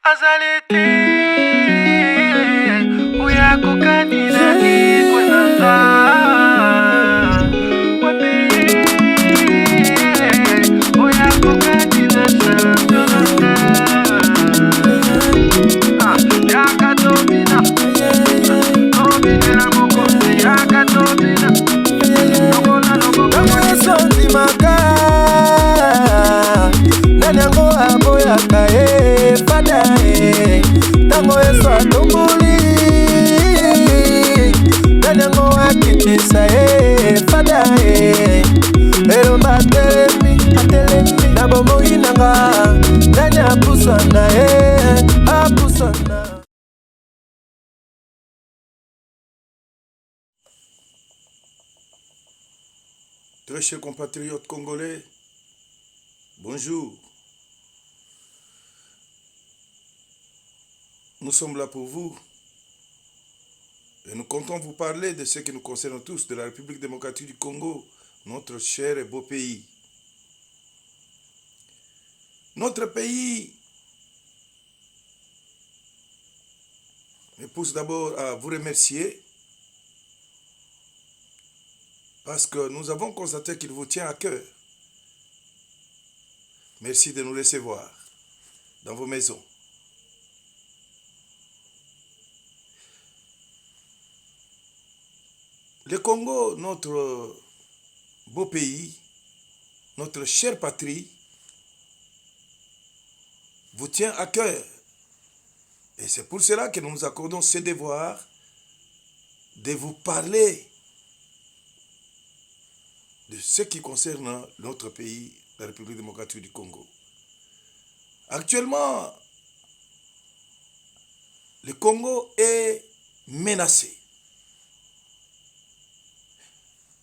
Azalete Uyako kanina ikwenanga Wapi Uyako kanina sanjolanga Yaka domina Domina mokote Yaka domina Nogola nogola Tango yesondi maka Nanyango aboyaka fada Tango yeso atomboli Nanyango akitisa fada Eromba atelemi Na bomo inanga Nanya apusana apusana. Très chers compatriotes congolais, bonjour. Nous sommes là pour vous et nous comptons vous parler de ce qui nous concerne tous, de la République démocratique du Congo, notre cher et beau pays. Notre pays me pousse d'abord à vous remercier parce que nous avons constaté qu'il vous tient à cœur. Merci de nous recevoir dans vos maisons. Le Congo, notre beau pays, notre chère patrie, vous tient à cœur. Et c'est pour cela que nous nous accordons ce devoir de vous parler de ce qui concerne notre pays, la République démocratique du Congo. Actuellement, le Congo est menacé.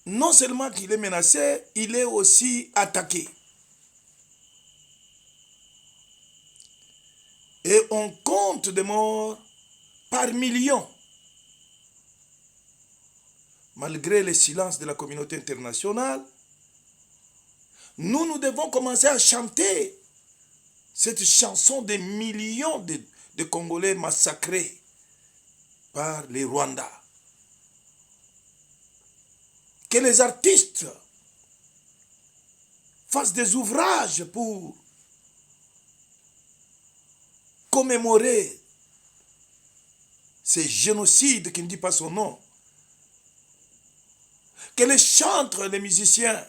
Non seulement qu'il est menacé, il est aussi attaqué. Et on compte des morts par millions. Malgré le silence de la communauté internationale, nous devons commencer à chanter cette chanson des millions de Congolais massacrés par les Rwandais. Que les artistes fassent des ouvrages pour commémorer ces génocides qui ne dit pas son nom. Que les chantres, les musiciens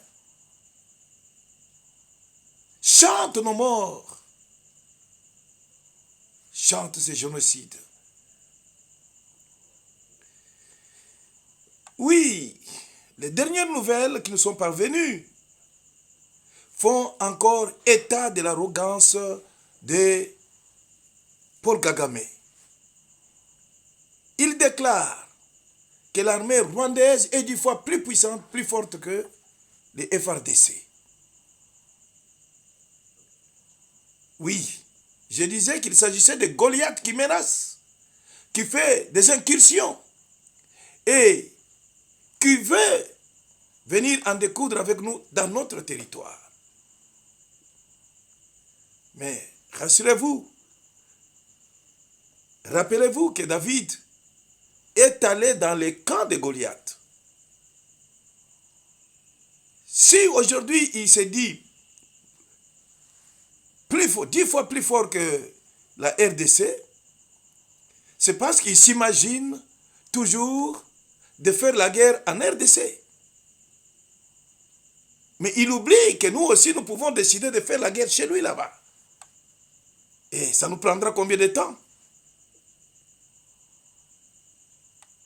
chantent nos morts, chantent ces génocides. Oui, les dernières nouvelles qui nous sont parvenues font encore état de l'arrogance de Paul Kagame. Il déclare que l'armée rwandaise est 10 fois plus puissante, plus forte que les FARDC. Oui, je disais qu'il s'agissait de Goliath qui menace, qui fait des incursions et qui veut venir en découdre avec nous dans notre territoire. Mais rassurez-vous, rappelez-vous que David est allé dans les camps de Goliath. Si aujourd'hui il se dit plus fort, 10 fois plus fort que la RDC, c'est parce qu'il s'imagine toujours de faire la guerre en RDC. Mais il oublie que nous aussi, nous pouvons décider de faire la guerre chez lui là-bas. Et ça nous prendra combien de temps?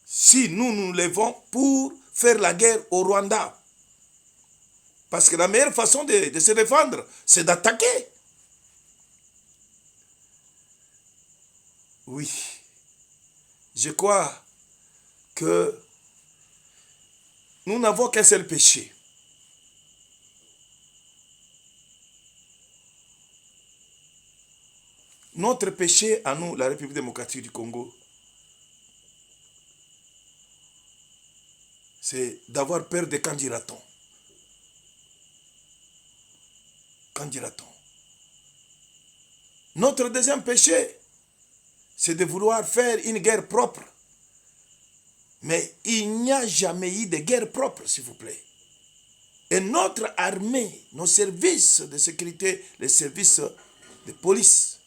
Si nous nous levons pour faire la guerre au Rwanda. Parce que la meilleure façon de se défendre, c'est d'attaquer. Oui, je crois que nous n'avons qu'un seul péché. Notre péché à nous, la République démocratique du Congo, c'est d'avoir peur de quand dira-t-on. Quand dira-t-on? Notre deuxième péché, c'est de vouloir faire une guerre propre. Mais il n'y a jamais eu de guerre propre, s'il vous plaît. Et notre armée, nos services de sécurité, les services de police,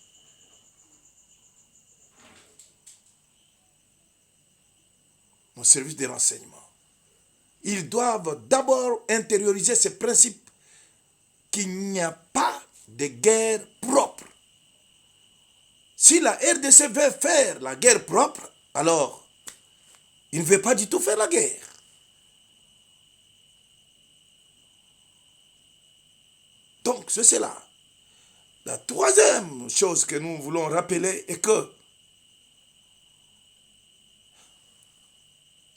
nos services de renseignement, ils doivent d'abord intérioriser ce principe qu'il n'y a pas de guerre propre. Si la RDC veut faire la guerre propre, alors il ne veut pas du tout faire la guerre. Donc, c'est cela. La troisième chose que nous voulons rappeler est que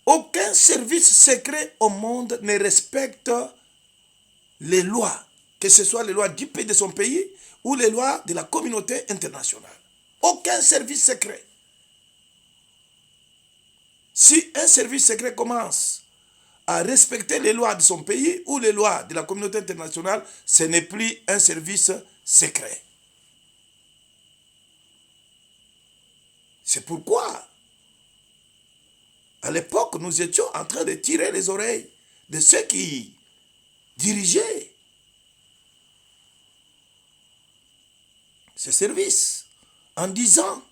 aucun service secret au monde ne respecte les lois, que ce soit les lois du pays de son pays ou les lois de la communauté internationale. Aucun service secret. Si un service secret commence à respecter les lois de son pays ou les lois de la communauté internationale, ce n'est plus un service secret. C'est pourquoi, à l'époque, nous étions en train de tirer les oreilles de ceux qui dirigeaient ce service en disant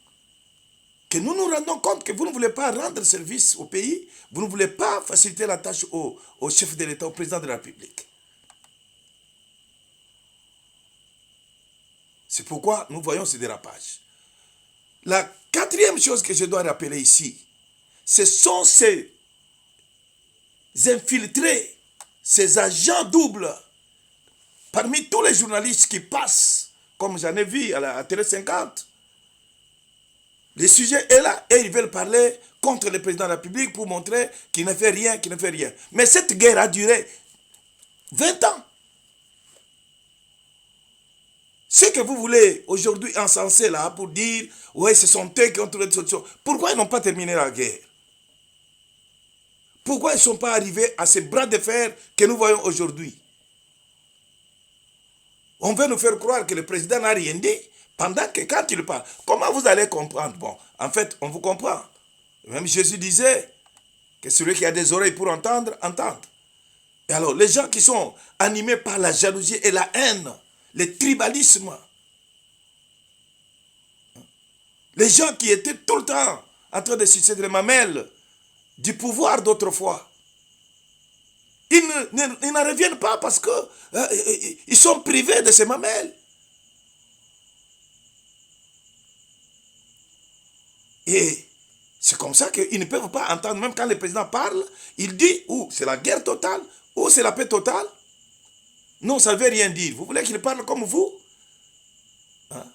que nous nous rendons compte que vous ne voulez pas rendre service au pays, vous ne voulez pas faciliter la tâche au chef de l'État, au président de la République. C'est pourquoi nous voyons ce dérapage. La quatrième chose que je dois rappeler ici, ce sont ces infiltrés, ces agents doubles, parmi tous les journalistes qui passent, comme j'en ai vu à la Télé 50, le sujet est là et ils veulent parler contre le président de la République pour montrer qu'il ne fait rien, qu'il ne fait rien. Mais cette guerre a duré 20 ans. Ce que vous voulez aujourd'hui encenser là pour dire, ouais, ce sont eux qui ont trouvé des solutions. Pourquoi ils n'ont pas terminé la guerre? Pourquoi ils ne sont pas arrivés à ces bras de fer que nous voyons aujourd'hui? On veut nous faire croire que le président n'a rien dit. Pendant que quand il parle, comment vous allez comprendre? Bon, en fait, on vous comprend. Même Jésus disait que celui qui a des oreilles pour entendre, entende. Et alors, les gens qui sont animés par la jalousie et la haine, le tribalisme, les gens qui étaient tout le temps en train de sucer les mamelles du pouvoir d'autrefois, ils n'en reviennent pas parce qu'ils sont privés de ces mamelles. Et c'est comme ça qu'ils ne peuvent pas entendre, même quand le président parle, il dit ou c'est la guerre totale, ou c'est la paix totale. Non, ça ne veut rien dire. Vous voulez qu'il parle comme vous? Hein?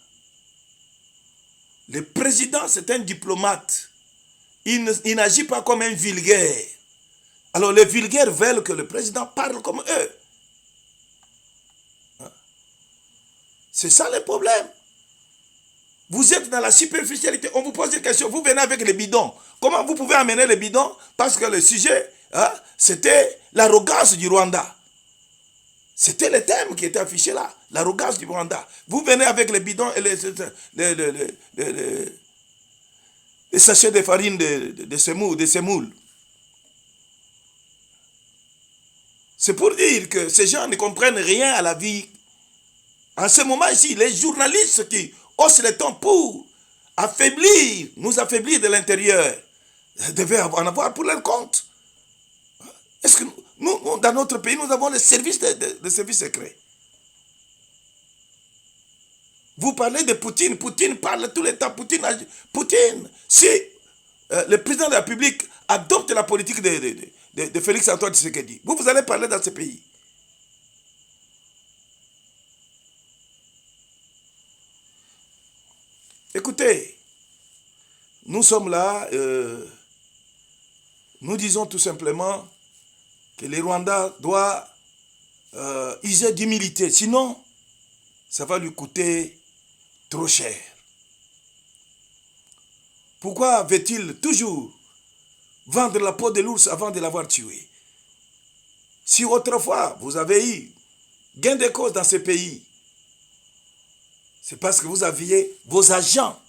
Le président, c'est un diplomate. Il n'agit pas comme un vulgaire. Alors les vulgaires veulent que le président parle comme eux. Hein? C'est ça le problème. Vous êtes dans la superficialité. On vous pose une question. Vous venez avec les bidons. Comment vous pouvez amener les bidons? Parce que le sujet, hein, c'était l'arrogance du Rwanda. C'était le thème qui était affiché là. L'arrogance du Rwanda. Vous venez avec les bidons et les sachets de farine de semoule. C'est pour dire que ces gens ne comprennent rien à la vie. En ce moment ici, les journalistes qui haussent les tons pour affaiblir, nous affaiblir de l'intérieur, devaient en avoir pour leur compte. Est-ce que nous, dans notre pays, nous avons les services de services secrets? Vous parlez de Poutine. Poutine parle tout le temps. Poutine, si le président de la République adopte la politique de Félix Antoine Tshisekedi, vous allez parler dans ce pays. Écoutez, nous sommes là, nous disons tout simplement que le Rwanda doit user d'humilité, sinon ça va lui coûter trop cher. Pourquoi veut-il toujours vendre la peau de l'ours avant de l'avoir tué? Si autrefois vous avez eu gain de cause dans ce pays, c'est parce que vous aviez vos agents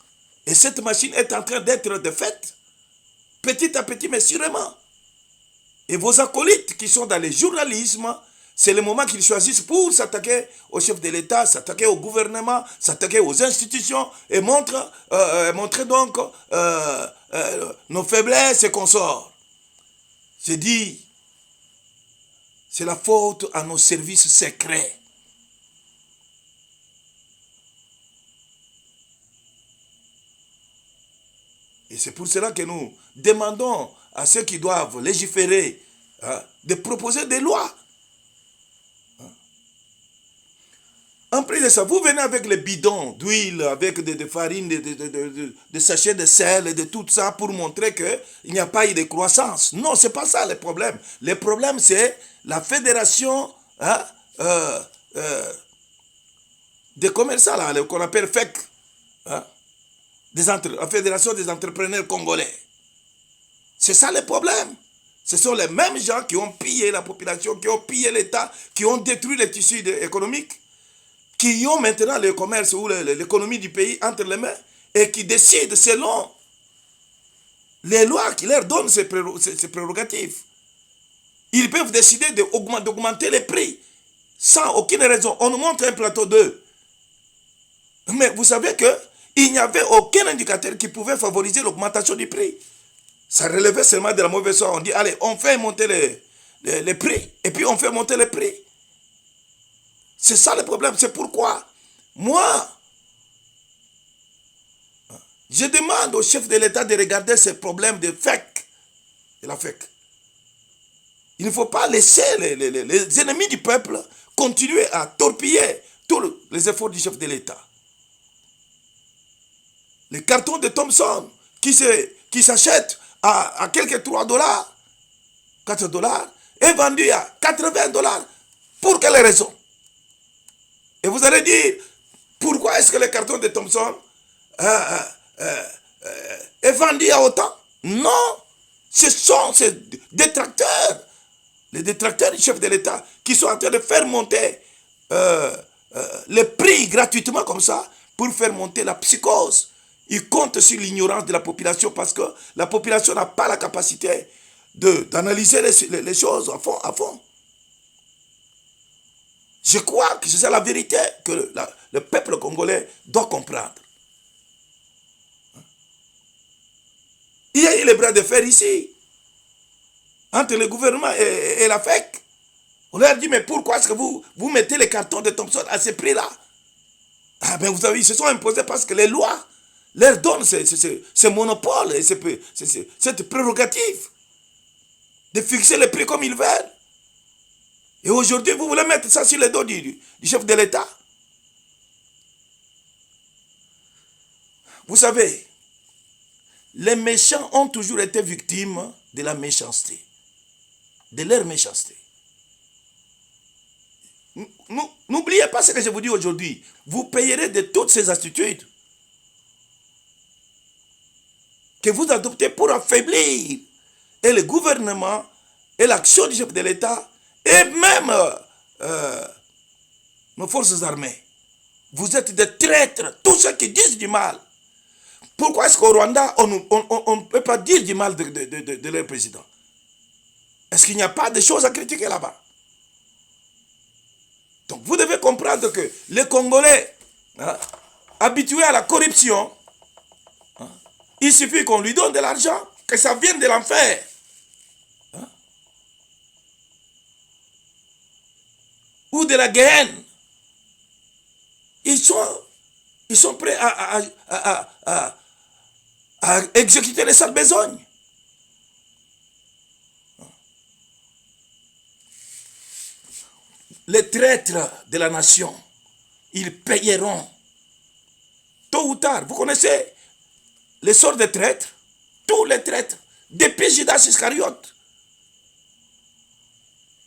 Et cette machine est en train d'être défaite, petit à petit, mais sûrement. Et vos acolytes qui sont dans le journalisme, c'est le moment qu'ils choisissent pour s'attaquer au chef de l'État, s'attaquer au gouvernement, s'attaquer aux institutions et montrer donc nos faiblesses et consorts. J'ai dit, c'est la faute à nos services secrets. Et c'est pour cela que nous demandons à ceux qui doivent légiférer de proposer des lois. En plus de ça, vous venez avec les bidons d'huile, avec des farines, des sachets de sel et de tout ça pour montrer qu'il n'y a pas eu de croissance. Non, ce n'est pas ça le problème. Le problème, c'est la fédération des commerçants, là, qu'on appelle FEC, la fédération des entrepreneurs congolais. C'est ça le problème. Ce sont les mêmes gens qui ont pillé la population, qui ont pillé l'État, qui ont détruit les tissus économiques, qui ont maintenant le commerce ou l'économie du pays entre les mains et qui décident selon les lois qui leur donnent ces prérogatives. Ils peuvent décider d'augmenter les prix sans aucune raison. On nous montre un plateau d'œufs. Mais vous savez qu'il n'y avait aucun indicateur qui pouvait favoriser l'augmentation du prix. Ça relevait seulement de la mauvaise foi. On dit, allez, on fait monter les prix et puis on fait monter les prix. C'est ça le problème. C'est pourquoi, moi, je demande au chef de l'État de regarder ces problèmes de la FEC. Il ne faut pas laisser les ennemis du peuple continuer à torpiller tous les efforts du chef de l'État. Les cartons de Thomson qui s'achètent à quelques 3 dollars, 4 dollars, est vendu à 80 dollars. Pour quelle raison? Et vous allez dire, pourquoi est-ce que le carton de Thomson est vendu à autant? Non, ce sont ces détracteurs, les détracteurs du chef de l'État, qui sont en train de faire monter les prix gratuitement comme ça, pour faire monter la psychose. Ils comptent sur l'ignorance de la population parce que la population n'a pas la capacité d'analyser les choses à fond. Je crois que c'est ça la vérité que le peuple congolais doit comprendre. Il y a eu les bras de fer ici, entre le gouvernement et la FEC. On leur dit, mais pourquoi est-ce que vous mettez les cartons de Thomson à ce prix-là? Ah ben vous savez, ils se sont imposés parce que les lois leur donnent ce monopole et cette prérogative de fixer les prix comme ils veulent. Et aujourd'hui, vous voulez mettre ça sur le dos du chef de l'État? Vous savez, les méchants ont toujours été victimes de la méchanceté, de leur méchanceté. N'oubliez pas ce que je vous dis aujourd'hui. Vous payerez de toutes ces attitudes que vous adoptez pour affaiblir et le gouvernement et l'action du chef de l'État et même nos forces armées. Vous êtes des traîtres, tous ceux qui disent du mal. Pourquoi est-ce qu'au Rwanda, on ne peut pas dire du mal de leur président? Est-ce qu'il n'y a pas de choses à critiquer là-bas? Donc vous devez comprendre que les Congolais, habitués à la corruption, il suffit qu'on lui donne de l'argent, que ça vienne de l'enfer. Ou de la Guéhenne. Ils sont prêts à exécuter les sales besognes. Les traîtres de la nation, ils payeront tôt ou tard. Vous connaissez les sorts des traîtres? Tous les traîtres, depuis Judas Iscariote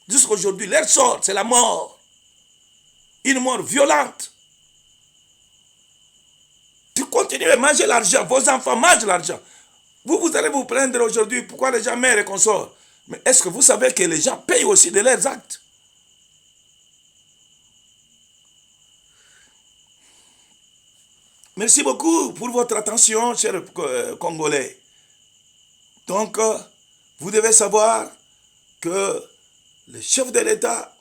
jusqu'à aujourd'hui, leur sort, c'est la mort. Une mort violente. Tu continues à manger l'argent, vos enfants mangent l'argent. Vous allez vous plaindre aujourd'hui pourquoi les gens meurent et consortent. Mais est-ce que vous savez que les gens payent aussi de leurs actes? Merci beaucoup pour votre attention, chers Congolais. Donc, vous devez savoir que le chef de l'État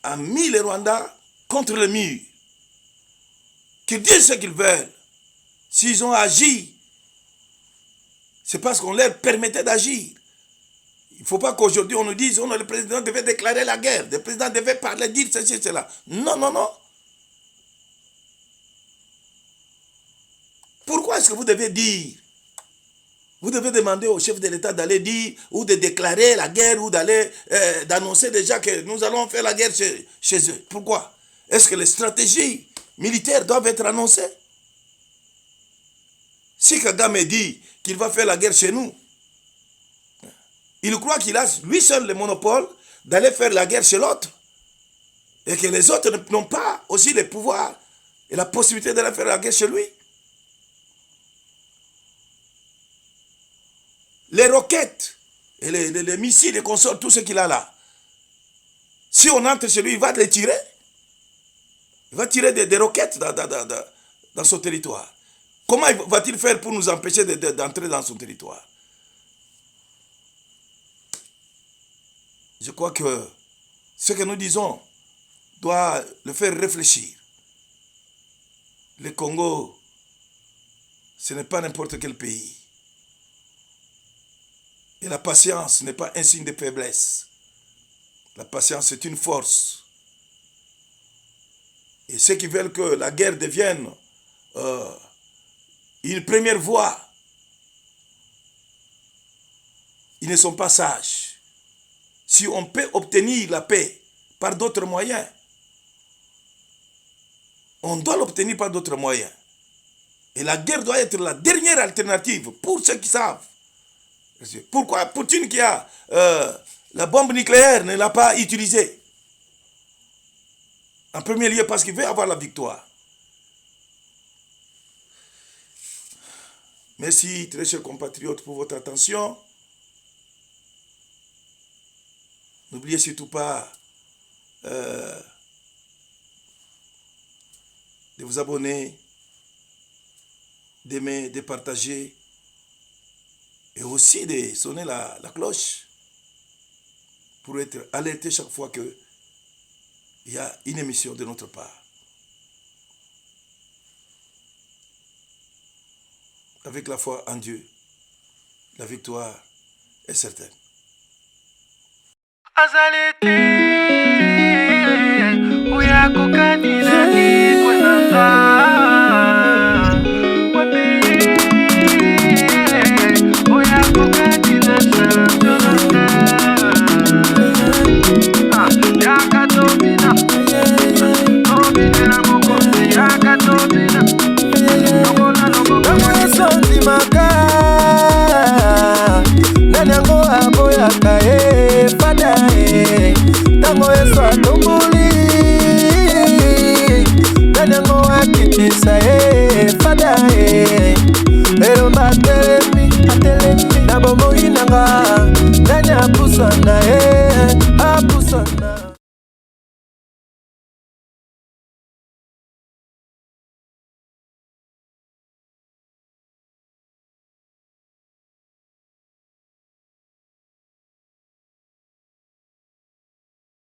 a mis les Rwandais contre le mur. Qu'ils disent ce qu'ils veulent. S'ils ont agi, c'est parce qu'on leur permettait d'agir. Il ne faut pas qu'aujourd'hui on nous dise oh, le président devait déclarer la guerre, le président devait parler, dire ceci, cela. Non, non, non. Pourquoi est-ce que vous devez dire? Vous devez demander au chef de l'État d'aller dire ou de déclarer la guerre ou d'aller d'annoncer déjà que nous allons faire la guerre chez eux. Pourquoi? Est-ce que les stratégies militaires doivent être annoncées? Si Kagame dit qu'il va faire la guerre chez nous, il croit qu'il a lui seul le monopole d'aller faire la guerre chez l'autre. Et que les autres n'ont pas aussi le pouvoir et la possibilité d'aller faire la guerre chez lui. Les roquettes, et les missiles, les consorts, tout ce qu'il a là. Si on entre chez lui, il va les tirer. Il va tirer des roquettes dans son territoire. Comment va-t-il faire pour nous empêcher d'entrer dans son territoire? Je crois que ce que nous disons doit le faire réfléchir. Le Congo, ce n'est pas n'importe quel pays. Et la patience n'est pas un signe de faiblesse. La patience est une force. Et ceux qui veulent que la guerre devienne une première voie, ils ne sont pas sages. Si on peut obtenir la paix par d'autres moyens, on doit l'obtenir par d'autres moyens. Et la guerre doit être la dernière alternative pour ceux qui savent. Pourquoi Poutine qui a la bombe nucléaire ne l'a pas utilisée? En premier lieu parce qu'il veut avoir la victoire. Merci très chers compatriotes pour votre attention. N'oubliez surtout pas de vous abonner, d'aimer, de partager et aussi de sonner la cloche pour être alerté chaque fois qu'il y a une émission de notre part. Avec la foi en Dieu, la victoire est certaine. Azalete.